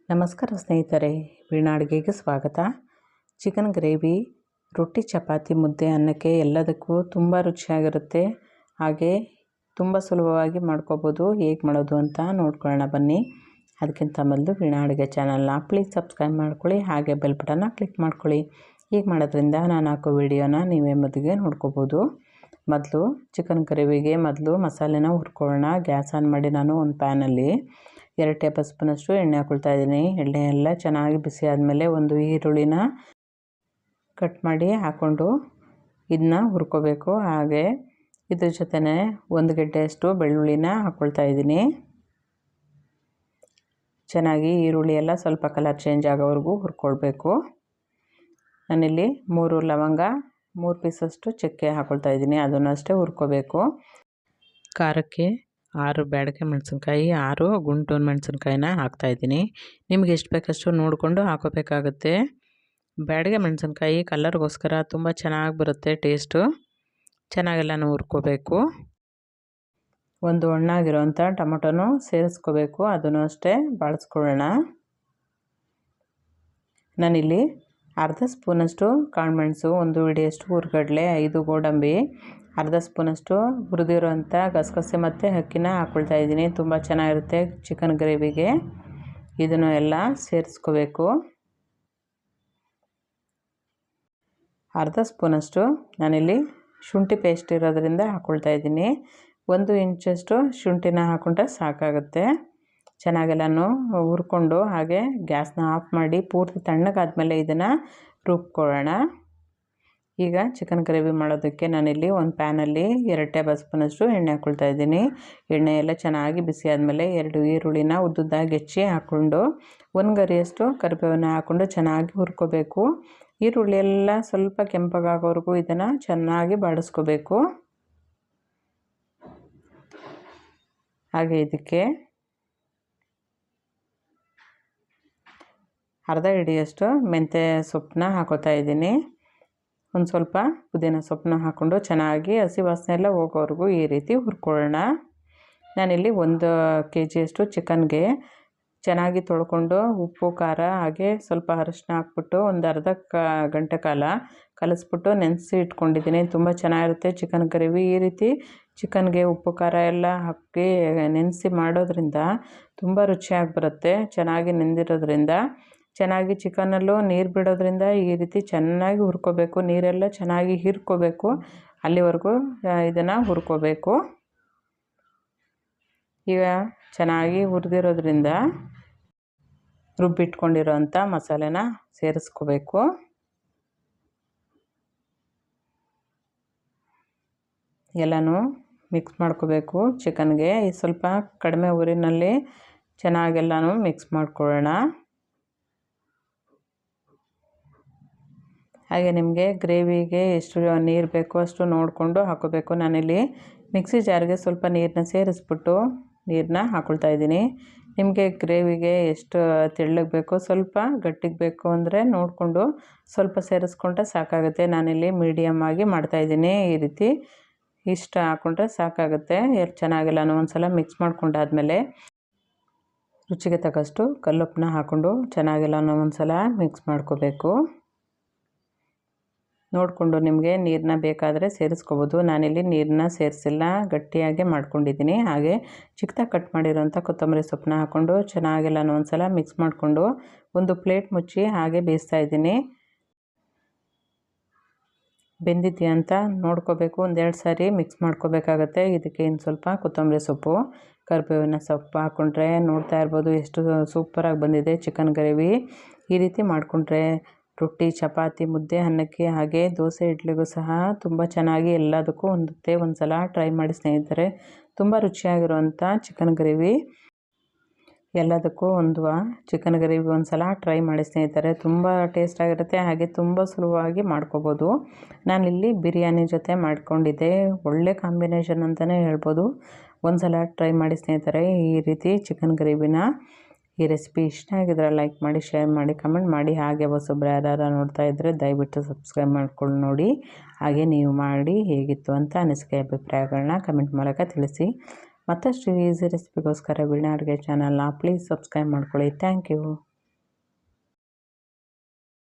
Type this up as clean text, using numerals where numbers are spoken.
ನಮಸ್ಕಾರ ಸ್ನೇಹಿತರೆ, ವೀಣಾ ಅಡುಗೆಗೆ ಸ್ವಾಗತ. ಚಿಕನ್ ಗ್ರೇವಿ ರೊಟ್ಟಿ, ಚಪಾತಿ, ಮುದ್ದೆ, ಅನ್ನಕ್ಕೆ ಎಲ್ಲದಕ್ಕೂ ತುಂಬ ರುಚಿಯಾಗಿರುತ್ತೆ. ಹಾಗೆ ತುಂಬ ಸುಲಭವಾಗಿ ಮಾಡ್ಕೋಬೋದು. ಹೇಗೆ ಮಾಡೋದು ಅಂತ ನೋಡ್ಕೊಳ್ಳೋಣ ಬನ್ನಿ. ಅದಕ್ಕಿಂತ ಮೊದಲು ವೀಣಾ ಅಡುಗೆ ಚಾನಲ್ನ ಪ್ಲೀಸ್ ಸಬ್ಸ್ಕ್ರೈಬ್ ಮಾಡ್ಕೊಳ್ಳಿ, ಹಾಗೆ ಬೆಲ್ ಬಟನ್ನ ಕ್ಲಿಕ್ ಮಾಡ್ಕೊಳ್ಳಿ. ಹೀಗೆ ಮಾಡೋದ್ರಿಂದ ನಾನು ಹಾಕೋ ವಿಡಿಯೋನ ನೀವೇ ಮೊದಲಿಗೆ ನೋಡ್ಕೋಬೋದು. ಮೊದಲು ಚಿಕನ್ ಗ್ರೇವಿಗೆ ಮಸಾಲೆನ ಹುರ್ಕೊಳ್ಳೋಣ. ಗ್ಯಾಸ್ ಆನ್ ಮಾಡಿ ನಾನು ಒಂದು ಪ್ಯಾನಲ್ಲಿ 2 ಟೇಬಲ್ ಸ್ಪೂನಷ್ಟು ಎಣ್ಣೆ ಹಾಕ್ಕೊಳ್ತಾ ಇದ್ದೀನಿ. ಎಣ್ಣೆ ಎಲ್ಲ ಚೆನ್ನಾಗಿ ಬಿಸಿ ಆದಮೇಲೆ ಒಂದು ಈರುಳ್ಳಿನ ಕಟ್ ಮಾಡಿ ಹಾಕ್ಕೊಂಡು ಇದನ್ನ ಹುರ್ಕೋಬೇಕು. ಹಾಗೆ ಇದ್ರ ಜೊತೆನೇ 1 ಗೆಡ್ಡೆಯಷ್ಟು ಬೆಳ್ಳುಳ್ಳಿನ ಹಾಕ್ಕೊಳ್ತಾ ಇದ್ದೀನಿ. ಚೆನ್ನಾಗಿ ಈರುಳ್ಳಿ ಎಲ್ಲ ಸ್ವಲ್ಪ ಕಲರ್ ಚೇಂಜ್ ಆಗೋವರೆಗೂ ಹುರ್ಕೊಳ್ಬೇಕು. ನಾನಿಲ್ಲಿ 3 ಲವಂಗ, 3 ಪೀಸಷ್ಟು ಚಕ್ಕೆ ಹಾಕ್ಕೊಳ್ತಾ ಇದ್ದೀನಿ. ಅದನ್ನು ಅಷ್ಟೇ ಹುರ್ಕೋಬೇಕು. ಖಾರಕ್ಕೆ 6 ಬ್ಯಾಡಗೆ ಮೆಣಸಿನ್ಕಾಯಿ, 6 ಗುಂಟು ಮೆಣಸಿನ್ಕಾಯಿನ ಹಾಕ್ತಾಯಿದ್ದೀನಿ. ನಿಮ್ಗೆ ಎಷ್ಟು ಬೇಕಷ್ಟು ನೋಡಿಕೊಂಡು ಹಾಕೋಬೇಕಾಗುತ್ತೆ. ಬ್ಯಾಡಗೆ ಮೆಣಸಿನ್ಕಾಯಿ ಕಲರ್ಗೋಸ್ಕರ ತುಂಬ ಚೆನ್ನಾಗಿ ಬರುತ್ತೆ ಟೇಸ್ಟು. ಚೆನ್ನಾಗೆಲ್ಲನೂ ಹುರ್ಕೋಬೇಕು. ಒಂದು ಹಣ್ಣಾಗಿರೋಂಥ ಟೊಮೊಟೊನೂ ಸೇರಿಸ್ಕೋಬೇಕು. ಅದನ್ನು ಅಷ್ಟೇ ಬಾಳಿಸ್ಕೊಳ್ಳೋಣ. ನಾನಿಲ್ಲಿ ಅರ್ಧ ಸ್ಪೂನಷ್ಟು ಕಾಳುಮೆಣಸು, 1 ಹಿಡಿಯಷ್ಟು ಹುರ್ಗಡ್ಲೆ, 5 ಗೋಡಂಬಿ, ಅರ್ಧ ಸ್ಪೂನಷ್ಟು ಹುರಿದಿರೋಂಥ ಗಸಗಸೆ ಮತ್ತು ಅಕ್ಕಿನ ಹಾಕ್ಕೊಳ್ತಾ ಇದ್ದೀನಿ. ತುಂಬ ಚೆನ್ನಾಗಿರುತ್ತೆ ಚಿಕನ್ ಗ್ರೇವಿಗೆ. ಇದನ್ನು ಎಲ್ಲ ಸೇರಿಸ್ಕೋಬೇಕು. ಅರ್ಧ ಸ್ಪೂನಷ್ಟು ನಾನಿಲ್ಲಿ ಶುಂಠಿ ಪೇಸ್ಟ್ ಇರೋದ್ರಿಂದ ಹಾಕ್ಕೊಳ್ತಾ ಇದ್ದೀನಿ. 1 ಇಂಚಷ್ಟು ಶುಂಠಿನ ಹಾಕ್ಕೊಂಡ್ರೆ ಸಾಕಾಗುತ್ತೆ. ಚೆನ್ನಾಗೆಲ್ಲನೂ ಹುರ್ಕೊಂಡು ಹಾಗೆ ಗ್ಯಾಸ್ನ ಆಫ್ ಮಾಡಿ ಪೂರ್ತಿ ತಣ್ಣಗಾದ್ಮೇಲೆ ಇದನ್ನು ರುಬ್ಕೊಳ್ಳೋಣ. ಈಗ ಚಿಕನ್ ಗ್ರೇವಿ ಮಾಡೋದಕ್ಕೆ ನಾನಿಲ್ಲಿ ಒಂದು ಪ್ಯಾನಲ್ಲಿ 2 ಟೇಬಲ್ ಸ್ಪೂನಷ್ಟು ಎಣ್ಣೆ ಹಾಕ್ಕೊಳ್ತಾ ಇದ್ದೀನಿ. ಎಣ್ಣೆ ಎಲ್ಲ ಚೆನ್ನಾಗಿ ಬಿಸಿ ಆದಮೇಲೆ 2 ಈರುಳ್ಳಿನ ಉದ್ದುದ್ದಾಗಿ ಹೆಚ್ಚಿ ಹಾಕ್ಕೊಂಡು 1 ಗರಿಯಷ್ಟು ಕರಿಬೇವನ್ನ ಹಾಕ್ಕೊಂಡು ಚೆನ್ನಾಗಿ ಹುರ್ಕೋಬೇಕು. ಈರುಳ್ಳಿ ಎಲ್ಲ ಸ್ವಲ್ಪ ಕೆಂಪಗಾಗೋವರೆಗೂ ಇದನ್ನು ಚೆನ್ನಾಗಿ ಬಾಡಿಸ್ಕೋಬೇಕು. ಹಾಗೆ ಇದಕ್ಕೆ ಅರ್ಧ ಹಿಡಿಯಷ್ಟು ಮೆಂತ್ಯ ಸೊಪ್ಪನ್ನ ಹಾಕೋತಾ ಇದ್ದೀನಿ. ಒಂದು ಸ್ವಲ್ಪ ಪುದೀನ ಸೊಪ್ಪನ್ನ ಹಾಕ್ಕೊಂಡು ಚೆನ್ನಾಗಿ ಹಸಿ ವಾಸನೆ ಎಲ್ಲ ಹೋಗೋವರೆಗೂ ಈ ರೀತಿ ಹುರ್ಕೊಳ್ಳೋಣ. ನಾನಿಲ್ಲಿ 1 kgಯಷ್ಟು ಚಿಕನ್ಗೆ ಚೆನ್ನಾಗಿ ತೊಳ್ಕೊಂಡು ಉಪ್ಪು, ಖಾರ ಹಾಗೆ ಸ್ವಲ್ಪ ಅರಿಶಿನ ಹಾಕ್ಬಿಟ್ಟು ಒಂದು ಅರ್ಧ ಗಂಟೆ ಕಾಲ ಕಲಿಸ್ಬಿಟ್ಟು ನೆನೆಸಿ ಇಟ್ಕೊಂಡಿದ್ದೀನಿ. ತುಂಬ ಚೆನ್ನಾಗಿರುತ್ತೆ ಚಿಕನ್ ಗ್ರೇವಿ. ಈ ರೀತಿ ಚಿಕನ್ಗೆ ಉಪ್ಪು, ಖಾರ ಎಲ್ಲ ಹಾಕಿ ನೆನೆಸಿ ಮಾಡೋದ್ರಿಂದ ತುಂಬ ರುಚಿಯಾಗಿ ಬರುತ್ತೆ. ಚೆನ್ನಾಗಿ ನೆಂದಿರೋದ್ರಿಂದ ಚೆನ್ನಾಗಿ ಚಿಕನಲ್ಲೂ ನೀರು ಬಿಡೋದ್ರಿಂದ ಈ ರೀತಿ ಚೆನ್ನಾಗಿ ಹುರ್ಕೋಬೇಕು. ನೀರೆಲ್ಲ ಚೆನ್ನಾಗಿ ಹೀರ್ಕೋಬೇಕು. ಅಲ್ಲಿವರೆಗೂ ಇದನ್ನು ಹುರ್ಕೋಬೇಕು. ಈಗ ಚೆನ್ನಾಗಿ ಹುರಿದಿರೋದ್ರಿಂದ ರುಬ್ಬಿಟ್ಕೊಂಡಿರೋಂಥ ಮಸಾಲೆನ ಸೇರಿಸ್ಕೋಬೇಕು. ಎಲ್ಲನೂ ಮಿಕ್ಸ್ ಮಾಡ್ಕೋಬೇಕು. ಚಿಕನ್ಗೆ ಸ್ವಲ್ಪ ಕಡಿಮೆ ಉರಿನಲ್ಲಿ ಚೆನ್ನಾಗೆಲ್ಲನೂ ಮಿಕ್ಸ್ ಮಾಡ್ಕೊಳ್ಳೋಣ. ಹಾಗೆ ನಿಮಗೆ ಗ್ರೇವಿಗೆ ಎಷ್ಟು ನೀರು ಬೇಕೋ ಅಷ್ಟು ನೋಡಿಕೊಂಡು ಹಾಕೋಬೇಕು. ನಾನಿಲ್ಲಿ ಮಿಕ್ಸಿ ಜಾರ್ಗೆ ಸ್ವಲ್ಪ ನೀರನ್ನ ಸೇರಿಸ್ಬಿಟ್ಟು ನೀರನ್ನ ಹಾಕ್ಕೊಳ್ತಾ ಇದ್ದೀನಿ. ನಿಮಗೆ ಗ್ರೇವಿಗೆ ಎಷ್ಟು ತೆಳ್ಳಗೆ ಬೇಕೋ, ಸ್ವಲ್ಪ ಗಟ್ಟಿಗೆ ಬೇಕು ಅಂದರೆ ನೋಡಿಕೊಂಡು ಸ್ವಲ್ಪ ಸೇರಿಸ್ಕೊಂಡ್ರೆ ಸಾಕಾಗುತ್ತೆ. ನಾನಿಲ್ಲಿ ಮೀಡಿಯಮ್ ಆಗಿ ಮಾಡ್ತಾಯಿದ್ದೀನಿ. ಈ ರೀತಿ ಇಷ್ಟು ಹಾಕ್ಕೊಂಡ್ರೆ ಸಾಕಾಗುತ್ತೆ. ಚೆನ್ನಾಗೆಲ್ಲನೂ ಒಂದು ಸಲ ಮಿಕ್ಸ್ ಮಾಡ್ಕೊಂಡಾದ್ಮೇಲೆ ರುಚಿಗೆ ತಕ್ಕಷ್ಟು ಕಲ್ಲುಪ್ಪನ್ನ ಹಾಕ್ಕೊಂಡು ಚೆನ್ನಾಗೆಲ್ಲನೂ ಒಂದು ಸಲ ಮಿಕ್ಸ್ ಮಾಡ್ಕೋಬೇಕು. ನೋಡಿಕೊಂಡು ನಿಮಗೆ ನೀರನ್ನ ಬೇಕಾದರೆ ಸೇರಿಸ್ಕೋಬೋದು. ನಾನಿಲ್ಲಿ ನೀರನ್ನ ಸೇರಿಸಿಲ್ಲ, ಗಟ್ಟಿಯಾಗೆ ಮಾಡ್ಕೊಂಡಿದ್ದೀನಿ. ಹಾಗೆ ಚಿಕ್ಕದಾಗಿ ಕಟ್ ಮಾಡಿರೋಂಥ ಕೊತ್ತಂಬರಿ ಸೊಪ್ಪನ್ನ ಹಾಕ್ಕೊಂಡು ಚೆನ್ನಾಗೆಲ್ಲನೂ ಒಂದು ಸಲ ಮಿಕ್ಸ್ ಮಾಡಿಕೊಂಡು ಒಂದು ಪ್ಲೇಟ್ ಮುಚ್ಚಿ ಹಾಗೆ ಬೇಯಿಸ್ತಾ ಇದ್ದೀನಿ. ಬೆಂದಿದೆಯಾ ಅಂತ ನೋಡ್ಕೋಬೇಕು. 1-2 ಸಾರಿ ಮಿಕ್ಸ್ ಮಾಡ್ಕೋಬೇಕಾಗತ್ತೆ. ಇದಕ್ಕೆ ಇನ್ನು ಸ್ವಲ್ಪ ಕೊತ್ತಂಬರಿ ಸೊಪ್ಪು, ಕರಿಬೇವಿನ ಸೊಪ್ಪು ಹಾಕ್ಕೊಂಡ್ರೆ ನೋಡ್ತಾ ಇರ್ಬೋದು ಎಷ್ಟು ಸೂಪರಾಗಿ ಬಂದಿದೆ ಚಿಕನ್ ಗ್ರೇವಿ. ಈ ರೀತಿ ಮಾಡಿಕೊಂಡ್ರೆ ರೊಟ್ಟಿ, ಚಪಾತಿ, ಮುದ್ದೆ, ಅನ್ನಕ್ಕೆ ಹಾಗೆ ದೋಸೆ, ಇಡ್ಲಿಗೂ ಸಹ ತುಂಬ ಚೆನ್ನಾಗಿ ಎಲ್ಲದಕ್ಕೂ ಹೊಂದುತ್ತೆ. ಒಂದು ಸಲ ಟ್ರೈ ಮಾಡಿ ಸ್ನೇಹಿತರೆ. ತುಂಬ ರುಚಿಯಾಗಿರುವಂಥ ಚಿಕನ್ ಗ್ರೇವಿ ಎಲ್ಲದಕ್ಕೂ ಹೊಂದುವ ಚಿಕನ್ ಗ್ರೇವಿ ಒಂದು ಸಲ ಟ್ರೈ ಮಾಡಿ ಸ್ನೇಹಿತರೆ. ತುಂಬ ಟೇಸ್ಟಾಗಿರುತ್ತೆ. ಹಾಗೆ ತುಂಬ ಸುಲಭವಾಗಿ ಮಾಡ್ಕೋಬೋದು. ನಾನಿಲ್ಲಿ ಬಿರಿಯಾನಿ ಜೊತೆ ಮಾಡ್ಕೊಂಡಿದ್ದೆ. ಒಳ್ಳೆ ಕಾಂಬಿನೇಷನ್ ಅಂತಲೇ ಹೇಳ್ಬೋದು. ಒಂದು ಸಲ ಟ್ರೈ ಮಾಡಿ ಸ್ನೇಹಿತರೆ ಈ ರೀತಿ ಚಿಕನ್ ಗ್ರೇವಿನ. ಈ ರೆಸಿಪಿ ಇಷ್ಟ ಆಗಿದ್ರೆ ಲೈಕ್ ಮಾಡಿ, ಶೇರ್ ಮಾಡಿ, ಕಮೆಂಟ್ ಮಾಡಿ. ಹಾಗೆ ಹೊಸಬ್ರು ಯಾರು ನೋಡ್ತಾ ಇದ್ದರೆ ದಯವಿಟ್ಟು ಸಬ್ಸ್ಕ್ರೈಬ್ ಮಾಡ್ಕೊಂಡು ನೋಡಿ. ಹಾಗೆ ನೀವು ಮಾಡಿ ಹೇಗಿತ್ತು ಅಂತ ಅನಿಸಿಕೆ ಅಭಿಪ್ರಾಯಗಳನ್ನ ಕಮೆಂಟ್ ಮೂಲಕ ತಿಳಿಸಿ. ಮತ್ತಷ್ಟು ಈಸಿ ರೆಸಿಪಿಗೋಸ್ಕರ ವೀಣಾ ಅಡುಗೆ ಚಾನಲ್ನ ಪ್ಲೀಸ್ ಸಬ್ಸ್ಕ್ರೈಬ್ ಮಾಡ್ಕೊಳ್ಳಿ. Thank you.